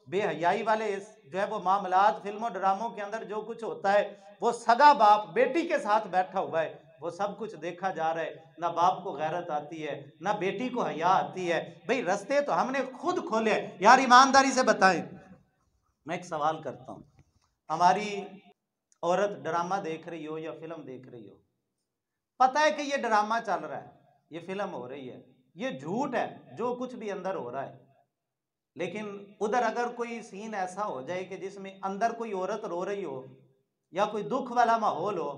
बेहयाई वाले जो है वो मामलात फिल्मों ड्रामों के अंदर जो कुछ होता है, वो सगा बाप बेटी के साथ बैठा हुआ है, वो सब कुछ देखा जा रहा है। ना बाप को गैरत आती है, ना बेटी को हया आती है। भाई रास्ते तो हमने खुद खोले हैं यार, ईमानदारी से बताएं। मैं एक सवाल करता हूं, हमारी औरत ड्रामा देख रही हो या फिल्म देख रही हो, पता है कि ये ड्रामा चल रहा है, ये फिल्म हो रही है, ये झूठ है जो कुछ भी अंदर हो रहा है, लेकिन उधर अगर कोई सीन ऐसा हो जाए कि जिसमें अंदर कोई औरत रो रही हो या कोई दुख वाला माहौल हो,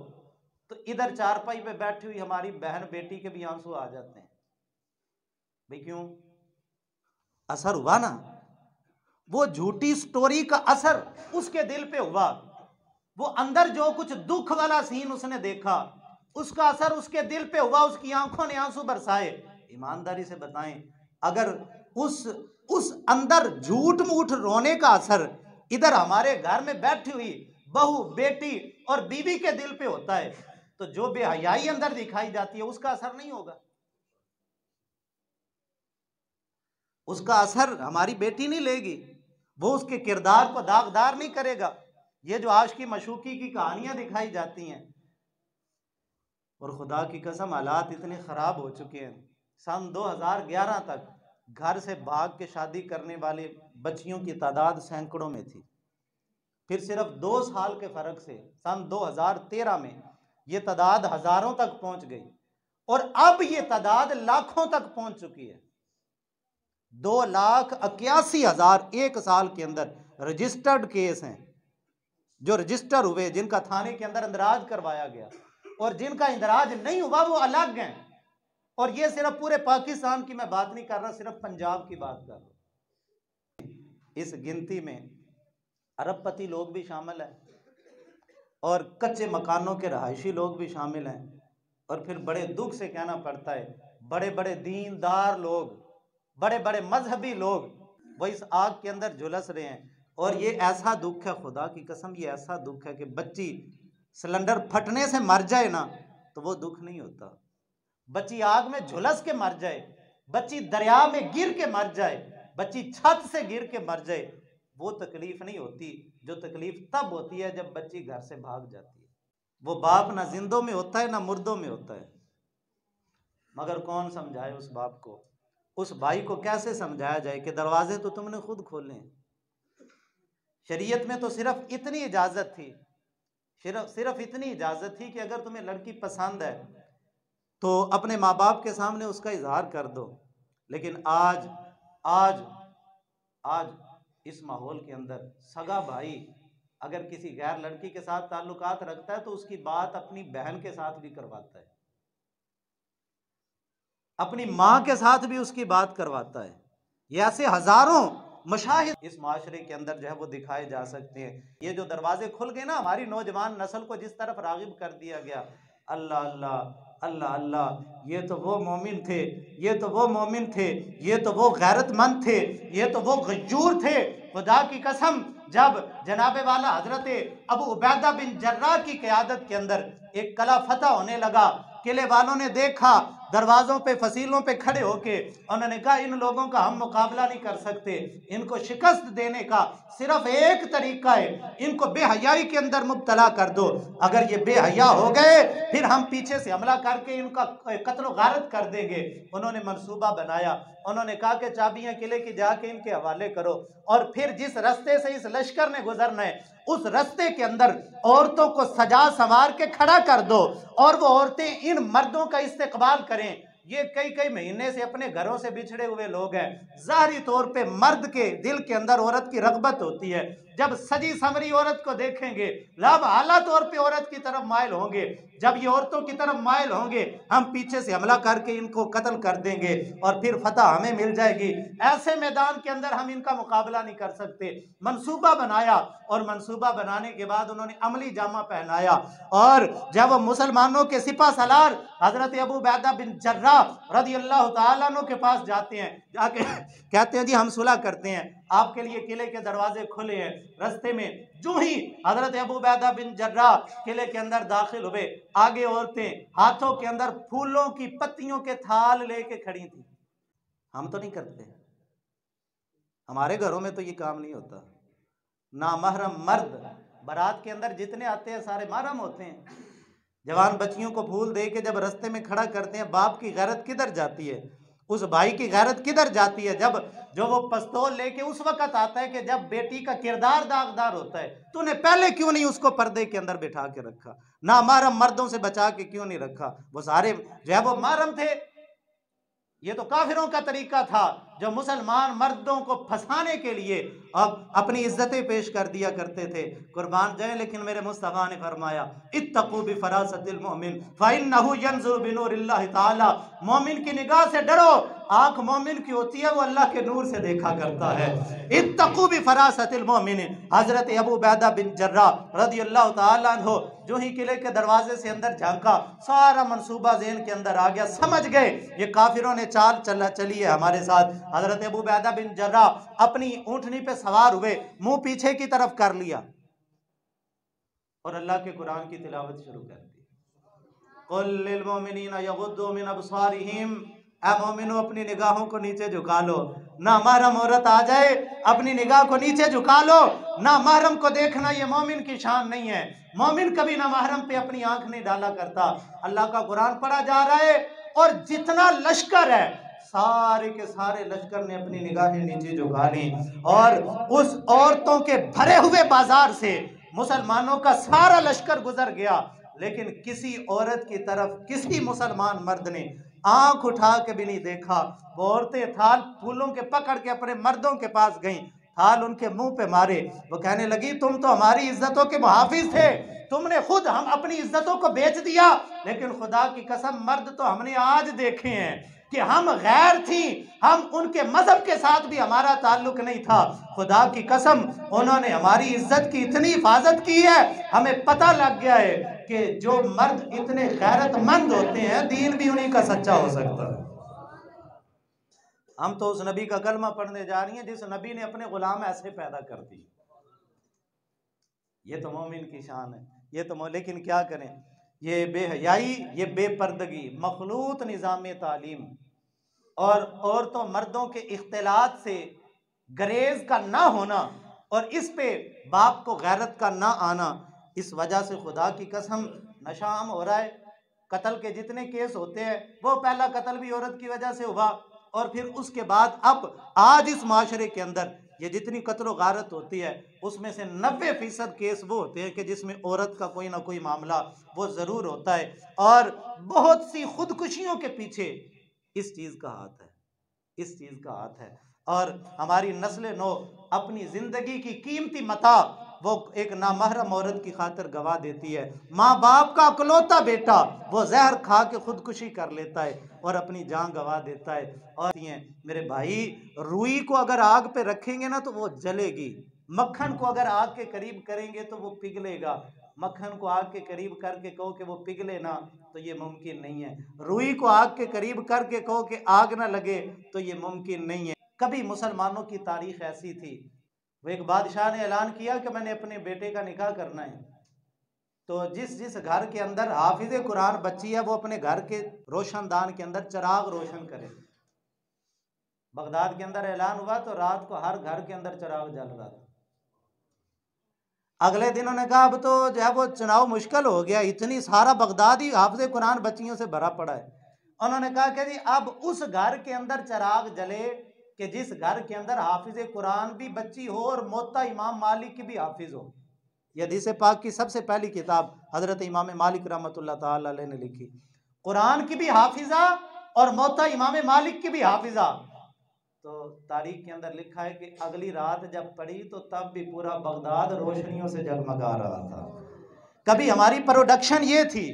तो इधर चारपाई पे बैठी हुई हमारी बहन बेटी के भी आंसू आ जाते हैं। भाई क्यों? असर हुआ ना, वो झूठी स्टोरी का असर उसके दिल पे हुआ। वो अंदर जो कुछ दुख वाला सीन उसने देखा, उसका असर उसके दिल पे हुआ, उसकी आंखों ने आंसू बरसाए। ईमानदारी से बताएं, अगर उस अंदर झूठ मूठ रोने का असर इधर हमारे घर में बैठी हुई बहू बेटी और बीवी के दिल पे होता है, तो जो बेहयाई अंदर दिखाई जाती है उसका असर नहीं होगा। उसका असर हमारी बेटी नहीं लेगी, वो उसके किरदार को दागदार नहीं करेगा। ये जो आशिकी मशूकी की कहानियां दिखाई जाती हैं, और खुदा की कसम हालात इतने खराब हो चुके हैं, सन 2011 तक घर से भाग के शादी करने वाले बच्चियों की तादाद सैकड़ों में थी। फिर सिर्फ 2 साल के फर्क से सन 2013 में ये तादाद हजारों तक पहुंच गई, और अब ये तादाद लाखों तक पहुंच चुकी है। 2,81,000 एक साल के अंदर रजिस्टर्ड केस हैं, जो रजिस्टर हुए, जिनका थाने के अंदर इंदराज करवाया गया, और जिनका इंदराज नहीं हुआ वो अलग हैं। और ये सिर्फ पूरे पाकिस्तान की मैं बात नहीं कर रहा, सिर्फ पंजाब की बात कर रहा। इस गिनती में अरबपति लोग भी शामिल हैं, और कच्चे मकानों के रहायशी लोग भी शामिल हैं, और फिर बड़े दुख से कहना पड़ता है बड़े बड़े दीनदार लोग, बड़े बड़े मजहबी लोग वो इस आग के अंदर झुलस रहे हैं। और ये ऐसा दुख है, खुदा की कसम ये ऐसा दुख है कि बच्ची सिलेंडर फटने से मर जाए ना तो वो दुख नहीं होता, बच्ची आग में झुलस के मर जाए, बच्ची दरिया में गिर के मर जाए, बच्ची छत से गिर के मर जाए, वो तकलीफ नहीं होती। जो तकलीफ तब होती है जब बच्ची घर से भाग जाती है। वो बाप ना जिंदों में होता है ना मुर्दों में होता है, मगर कौन समझाए उस बाप को, उस भाई को कैसे समझाया जाए कि दरवाजे तो तुमने खुद खोले हैं। शरीयत में तो सिर्फ इतनी इजाजत थी, सिर्फ इतनी इजाजत थी कि अगर तुम्हें लड़की पसंद है तो अपने माँ बाप के सामने उसका इजहार कर दो। लेकिन आज आज आज इस माहौल के अंदर सगा भाई अगर किसी गैर लड़की के साथ ताल्लुकात रखता है तो उसकी बात अपनी बहन के साथ भी करवाता है, अपनी माँ के साथ भी उसकी बात करवाता है। ये ऐसे हजारों मशाहिद इस माशरे के अंदर जो है वो दिखाए जा सकते हैं। ये जो दरवाजे खुल गए ना, हमारी नौजवान नस्ल को जिस तरफ रागिब कर दिया गया, अल्लाह अल्लाह अल्लाह अल्लाह, ये तो वो मोमिन थे, ये तो वो मोमिन थे, ये तो वो गैरतमंद थे, ये तो वो गज्जूर थे। खुदा की कसम, जब जनाबे वाला हजरत अबू उबैदा बिन जर्राह की क़यादत के अंदर एक कला फतह होने लगा, किले वालों ने देखा, दरवाजों पे फसीलों पे खड़े होके उन्होंने कहा इन लोगों का हम मुकाबला नहीं कर सकते, इनको शिकस्त देने का सिर्फ एक तरीका है, इनको बेहयाई के अंदर मुब्तला कर दो। अगर ये बेहया हो गए फिर हम पीछे से हमला करके इनका कत्ल गारत कर देंगे। उन्होंने मंसूबा बनाया, उन्होंने कहा कि चाबियां किले की जाके इनके हवाले करो, और फिर जिस रास्ते से इस लश्कर ने गुजरना है उस रास्ते के अंदर औरतों को सजा संवार के खड़ा कर दो, और वो औरतें इन मर्दों का इस्तेकबाल करें। ये कई कई महीने से अपने घरों से बिछड़े हुए लोग हैं। ज़ाहिरी तौर पे मर्द के दिल के अंदर औरत की रग़बत होती है, जब सजी संवरी औरत को देखेंगे लाभ आला तौर पे औरत की तरफ माइल होंगे। जब ये औरतों की तरफ माइल होंगे हम पीछे से हमला करके इनको कत्ल कर देंगे और फिर फतह हमें मिल जाएगी। ऐसे मैदान के अंदर हम इनका मुकाबला नहीं कर सकते। मंसूबा बनाया, और मंसूबा बनाने के बाद उन्होंने अमली जामा पहनाया, और जब वो मुसलमानों के सिपा सलार हजरत अबू उबैदा बिन जर्राह रज़ियल्लाहु ताला अन्हु के पास जाते हैं, जाके कहते हैं जी हम सुलह करते हैं, आपके लिए किले के दरवाजे खुले हैं। रास्ते में जो ही हजरत अबू उबैदा बिन जर्राह किले के अंदर दाखिल हुए, आगे औरतें हाथों के अंदर फूलों की पत्तियों के थाल लेके खड़ी थी। हम तो नहीं करते, हमारे घरों में तो ये काम नहीं होता। नामहरम मर्द बारात के अंदर जितने आते हैं सारे महरम होते हैं। जवान बच्चियों को फूल दे के जब रास्ते में खड़ा करते हैं, बाप की गैरत किधर जाती है, उस भाई की गैरत किधर जाती है जब जो वो पिस्तौल लेके उस वक्त आता है कि जब बेटी का किरदार दागदार होता है। तूने पहले क्यों नहीं उसको पर्दे के अंदर बिठा के रखा, ना महरम मर्दों से बचा के क्यों नहीं रखा। वो सारे जो है वो महरम थे। ये तो काफिरों का तरीका था जो मुसलमान मर्दों को फंसाने के लिए अब अपनी इज्जतें पेश कर दिया करते थे। कुर्बान जाए, लेकिन मेरे मुस्तफा ने फरमाया इत्तकू बिफरासतिल मोमिन फइन्नहु यंजुरु बिनूरिल्लाहि ताला। मोमिन की निगाह से डरो, आंख मोमिन की होती है, वो अल्लाह के नूर से देखा करता है। इत्तकू बिफरासतिल मोमिन। हजरत अबू उबैदा बिन जर्राह रदियल्लाहु ताला अन्हु जो ही किले के दरवाजे से अंदर झांका, सारा मंसूबा ज़हन के अंदर आ गया, समझ गए ये काफिरों ने चाल चली है हमारे साथ। हजरत अबू उबैदा बिन जर्राह अपनी ऊंटनी पे सवार हुए, मुंह पीछे की तरफ कर लिया और अल्लाह के कुरान की तिलावत शुरू कर दी। कुल लिल मोमिनीना यगुद्दू मिन अबसारिहिम, ऐ मोमिनो अपनी निगाहों को नीचे झुका लो। ना महरम औरत आ जाए अपनी निगाह को नीचे झुका लो। ना महरम को देखना ये मोमिन की शान नहीं है। मोमिन कभी ना महरम पे अपनी आंख नहीं डाला करता। अल्लाह का कुरान पढ़ा जा रहा है और जितना लश्कर है सारे के सारे लश्कर ने अपनी निगाहें नीचे झुका ली और उस औरतों के भरे हुए बाजार से मुसलमानों का सारा लश्कर गुजर गया, लेकिन किसी औरत की तरफ किसी मुसलमान मर्द ने आंख उठा के भी नहीं देखा। वो औरतें थाल फूलों के पकड़ के अपने मर्दों के पास गईं, थाल उनके मुंह पे मारे। वो कहने लगी तुम तो हमारी इज्जतों के मुहाफिज थे, तुमने खुद हम अपनी इज्जतों को बेच दिया, लेकिन खुदा की कसम मर्द तो हमने आज देखे हैं कि हम गैर थी, हम उनके मजहब के साथ भी हमारा ताल्लुक नहीं था। खुदा की कसम उन्होंने हमारी इज्जत की इतनी हिफाजत की है, हमें पता लग गया है कि जो मर्द इतने गैरतमंद होते हैं दीन भी उन्हीं का सच्चा हो सकता है। हम तो उस नबी का कलमा पढ़ने जा रही हैं जिस नबी ने अपने गुलाम ऐसे पैदा कर दिए। ये तो मोमिन की शान है, ये तो लेकिन क्या करें, ये बेहयाई, ये बेपर्दगी, मखलूत निज़ाम तालीम और औरतों मर्दों के इख्तिलात से गरेज का ना होना और इस पे बाप को गैरत का ना आना, इस वजह से खुदा की कसम नशा आम हो रहा है। कत्ल के जितने केस होते हैं वो पहला कत्ल भी औरत की वजह से हुआ और फिर उसके बाद अब आज इस माशरे के अंदर ये जितनी कत्ल गारत होती है उसमें से 90% केस वो होते हैं कि जिसमें औरत का कोई ना कोई मामला वो ज़रूर होता है। और बहुत सी खुदकुशियों के पीछे इस चीज़ का हाथ है, इस चीज़ का हाथ है। और हमारी नस्ल नौ अपनी ज़िंदगी की कीमती मता वो एक नामहरम औरत की खातिर गवा देती है। माँ बाप का अकलौता बेटा वो जहर खा के खुदकुशी कर लेता है और अपनी जान गवा देता है। और मेरे भाई, रुई को अगर आग पे रखेंगे ना तो वो जलेगी, मक्खन को अगर आग के करीब करेंगे तो वो पिघलेगा। मक्खन को आग के करीब करके कहो कि वो पिघले ना तो ये मुमकिन नहीं है। रुई को आग के करीब करके कहो कि आग ना लगे तो ये मुमकिन नहीं है। कभी मुसलमानों की तारीख ऐसी थी, वो एक बादशाह ने ऐलान किया कि मैंने अपने बेटे का निकाह करना है, तो जिस जिस घर के अंदर हाफिज कुरान बच्ची है वो अपने घर के रोशनदान के अंदर चिराग रोशन करे। बगदाद के अंदर ऐलान हुआ तो रात को हर घर के अंदर चिराग जल रहा था। अगले दिन उन्होंने कहा अब तो जो है वो चुनाव मुश्किल हो गया, इतनी सारा बगदाद ही हाफिज कुरान बच्चियों से भरा पड़ा है। उन्होंने कहा कि जी अब उस घर के अंदर चिराग जले कि जिस घर के अंदर हाफिज कुरान भी बच्ची हो और मोता इमाम मालिक की भी हाफिज हो। यह हदीस पाक की सबसे पहली किताब हजरत इमाम मालिक रहमतुल्लाह ताला अलैह ने लिखी। कुरान की भी हाफिजा और मोता इमाम मालिक की भी हाफिजा। तो तारीख के अंदर लिखा है कि अगली रात जब पड़ी तो तब भी पूरा बगदाद रोशनियों से जगमगा रहा था। कभी हमारी प्रोडक्शन ये थी,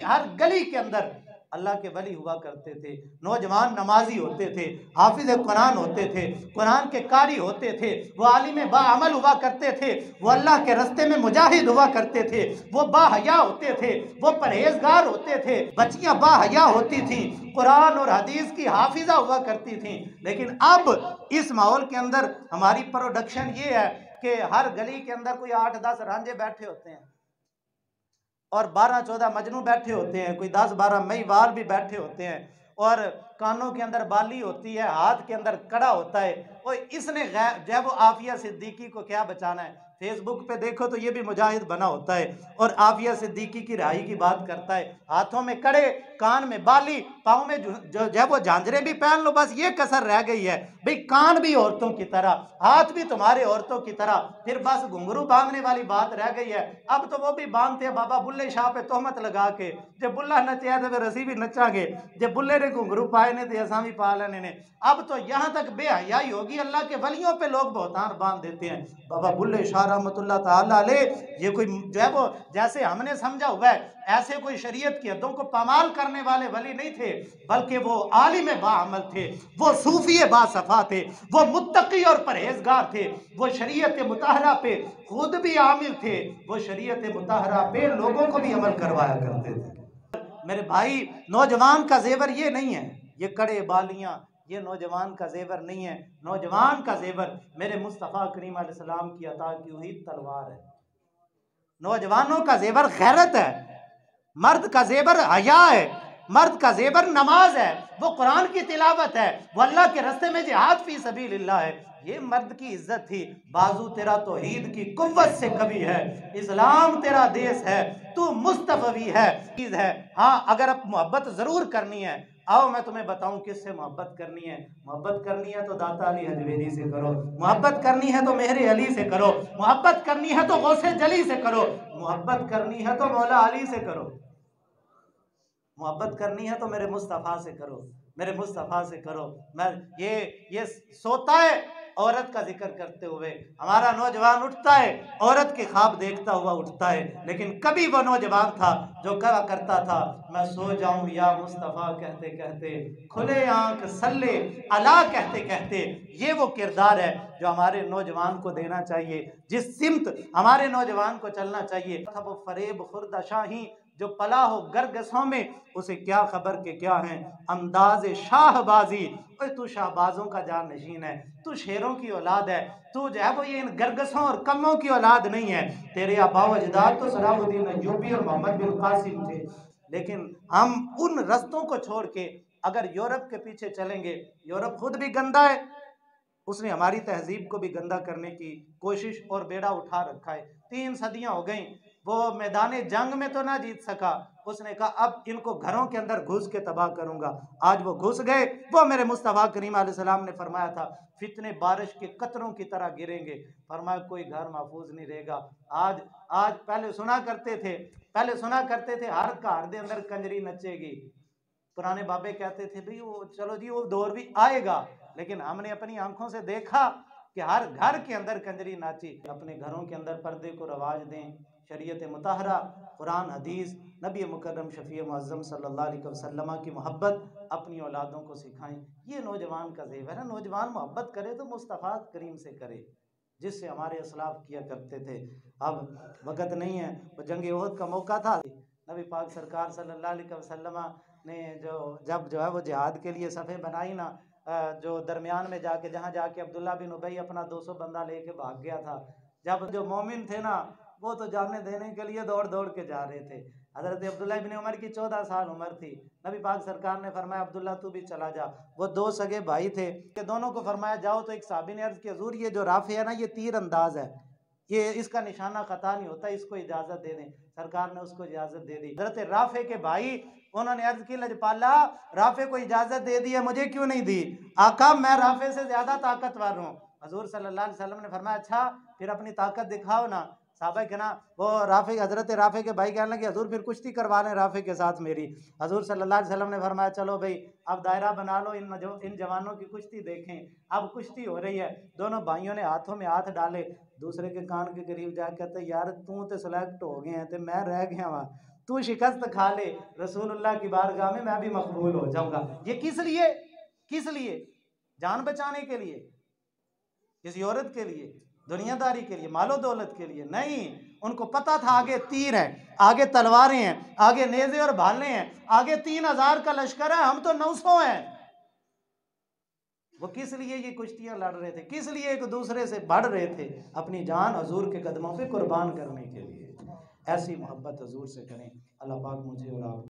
हर गली के अंदर अल्लाह के वली हुआ करते थे, नौजवान नमाजी होते थे, हाफिज कुरान होते थे, कुरान के कारी होते थे, वो आलिम बाअमल हुआ करते थे, वो अल्लाह के रास्ते में मुजाहिद हुआ करते थे, वो बाहया होते थे, वो परहेजगार होते थे, बच्चियां बाहया होती थी, कुरान और हदीस की हाफिजा हुआ करती थी। लेकिन अब इस माहौल के अंदर हमारी प्रोडक्शन ये है कि हर गली के अंदर कोई 8-10 रांझे बैठे होते हैं और 12-14 मजनू बैठे होते हैं, कोई 10-12 मईवाल भी बैठे होते हैं और कानों के अंदर बाली होती है, हाथ के अंदर कड़ा होता है। और इसने जब वो आफिया सिद्दीकी को क्या बचाना है, फेसबुक पे देखो तो ये भी मुजाहिद बना होता है और आफिया सिद्दीकी की रिहाई की बात करता है। हाथों में कड़े, कान में बाली, पाँव में जो जब वो झांझरे भी पहन लो, बस ये कसर रह गई है भाई, कान भी औरतों की तरह, हाथ भी तुम्हारे औरतों की तरह, फिर बस घुंघरू बांधने वाली बात रह गई है। अब तो वो भी बांधते हैं बाबा बुल्ले शाह पे तोहमत लगा के, जब बुल्ला नचे तो फिर असी भी नचांगे, जब बुल्ले ने घुंघरू पाए ने तो असा भी पा लेने ने। अब तो यहाँ तक बेहयाई होगी, अल्लाह के वलियों पे लोग बहुतान बांध देते हैं। बाबा बुल्ले शाह रहमतुल्लाह ताला अलैह, ये कोई जो है वो जैसे हमने समझा हुआ है ऐसे कोई शरीयत की हदों को पामाल करने वाले वली नहीं थे, बल्कि वो आलिम बाअमल थे, वो सूफी बासफा थे, वो मुत्तकी और परहेजगार थे, वो शरीयत मुताहरा पे खुद भी आमिल थे, वो शरीयत मुताहरा पे लोगों को भी अमल करवाया करते थे। मेरे भाई, नौजवान का जेवर ये नहीं है, ये कड़े बालियां, ये नौजवान का जेवर नहीं है। नौजवान का जेवर मेरे मुस्तफ़ा करीम अलैहिस्सलाम की अता की हुई तलवार है। नौजवानों का जेवर गैरत है, मर्द का जेवर हया है, मर्द का जेवर नमाज है, वो कुरान की तिलावत है, वो अल्लाह के रास्ते में जिहाद फी सबीलिल्लाह है। ये मर्द की इज्जत थी। बाजू तेरा तौहीद की कुव्वत से कभी है, इस्लाम तेरा देश है, तू मुस्तफवी है। हाँ, अगर अब मोहब्बत जरूर करनी है, आओ मैं तुम्हें बताऊं किससे मोहब्बत करनी है। मोहब्बत करनी है तो दाता अली हजवेरी से करो, मोहब्बत करनी है तो मेहरे अली से करो, मोहब्बत करनी है तो गौसे जली से करो, मोहब्बत करनी है तो मौला अली से करो, मोहब्बत करनी है तो मेरे मुस्तफ़ा से करो, मेरे मुस्तफ़ा से करो। मैं ये सोता है औरत का जिक्र करते हुए, हमारा नौजवान उठता है औरत के ख्वाब देखता हुआ उठता है, लेकिन कभी वो नौजवान था जो कहा करता था मैं सो जाऊं या मुस्तफ़ा कहते कहते, खुले आंख सल्ले अला कहते कहते। ये वो किरदार है जो हमारे नौजवान को देना चाहिए, जिस सिमत हमारे नौजवान को चलना चाहिए। था वो फरेब खुर्द शाही जो पला हो गरगसों में, उसे क्या खबर के क्या हैं अंदाज शाहबाजी। तू शाहबाजों का जान नशीन है, तू शेरों की औलाद है, तू जो है वो ये इन गरगसों और कम्मों की औलाद नहीं है। तेरे आबाओ अजदाद तो सलाहुद्दीन अय्यूबी और मोहम्मद बिन कासिम थे, लेकिन हम उन रस्तों को छोड़ के अगर यूरोप के पीछे चलेंगे, यूरोप खुद भी गंदा है, उसने हमारी तहजीब को भी गंदा करने की कोशिश और बेड़ा उठा रखा है। 3 सदियां हो गई, वो मैदान जंग में तो ना जीत सका, उसने कहा अब इनको घरों के अंदर घुस के तबाह करूंगा। आज वो घुस गए। वो मेरे मुस्तफ़ा करीम अलैहिस्सलाम ने फरमाया था फितने बारिश के कतरों की तरह गिरेंगे, फरमाया कोई घर महफूज नहीं रहेगा। आज आज पहले सुना करते थे हर घर के अंदर कंजरी नचेगी। पुराने बाबे कहते थे भाई वो चलो जी वो दौर भी आएगा, लेकिन हमने अपनी आंखों से देखा कि हर घर के अंदर कंजरी नाची। अपने घरों के अंदर पर्दे को रवाज दें, शरीयत मुताहरा, कुरान हदीस, नबी मुकर्रम शफी मुअज़्ज़म सल्लल्लाहु अलैहि वसल्लम की मोहब्बत अपनी औलादों को सिखाएं। ये नौजवान का ज़ेवर है। नौजवान मोहब्बत करे तो मुस्तफ़ा करीम से करे, जिससे हमारे असलाफ किया करते थे। अब वक़्त नहीं है। वो जंग ओहद का मौका था, नबी पाक सरकार सल्लल्लाहु अलैहि वसल्लम ने जब जो है वो जिहाद के लिए सफ़े बनाई ना, जो दरमियान में जाके जहाँ जाके अब्दुल्ला बिन उबई अपना 200 बंदा लेके भाग गया था। जब जो मोमिन थे ना वो तो जाने देने के लिए दौड़ दौड़ के जा रहे थे। हज़रत अब्दुल्ला बिन उमर की 14 साल उम्र थी। नबी पाक सरकार ने फरमाया अब्दुल्ला तू भी चला जा। वो 2 सगे भाई थे, कि दोनों को फरमाया जाओ। तो एक साहबी ने अर्ज़ की हुज़ूर ये जो राफ़े है ना ये तीर अंदाज है, ये इसका निशाना खता नहीं होता, इसको इजाज़त दे दें। सरकार ने उसको इजाज़त दे दी। हज़रत राफ़े के भाई उन्होंने अर्ज की लजपाला राफ़े को इजाज़त दे दी है, मुझे क्यों नहीं दी? आका मैं राफ़े से ज़्यादा ताकतवर हूँ। हजूर सल्लल्लाहु अलैहि वसल्लम ने फरमाया अच्छा फिर अपनी ताकत दिखाओ ना। साहबा के ना वो राफ़े हज़रत राफ़े के भाई कहने लगे हजूर फिर कुश्ती करवा लें राफ़े के साथ मेरी। हजूर सल्लल्लाहु अलैहि वसल्लम ने फरमाया चलो भाई अब दायरा बना लो, इन जवानों की कुश्ती देखें। अब कुश्ती हो रही है, दोनों भाइयों ने हाथों में हाथ डाले, दूसरे के कान के करीब जाकर कहते यार तू तो सिलेक्ट हो गए हैं तो मैं रह गया वहाँ, तू शिकस्त खा ले, रसूलुल्लाह की बारगाह में मैं भी मकबूल हो जाऊंगा। ये किस लिए? किस लिए? जान बचाने के लिए? किसी औरत के लिए? दुनियादारी के लिए? मालो दौलत के लिए? नहीं। उनको पता था आगे तीर है, आगे तलवारें हैं, आगे नेज़े और भाले हैं, आगे 3000 का लश्कर है, हम तो 900 हैं। वो किस लिए ये कुश्तियां लड़ रहे थे? किस लिए एक दूसरे से बढ़ रहे थे? अपनी जान हजूर के कदमों पे कुर्बान करने के लिए। ऐसी मोहब्बत हजूर से करें। अल्लाह पाक मुझे और आप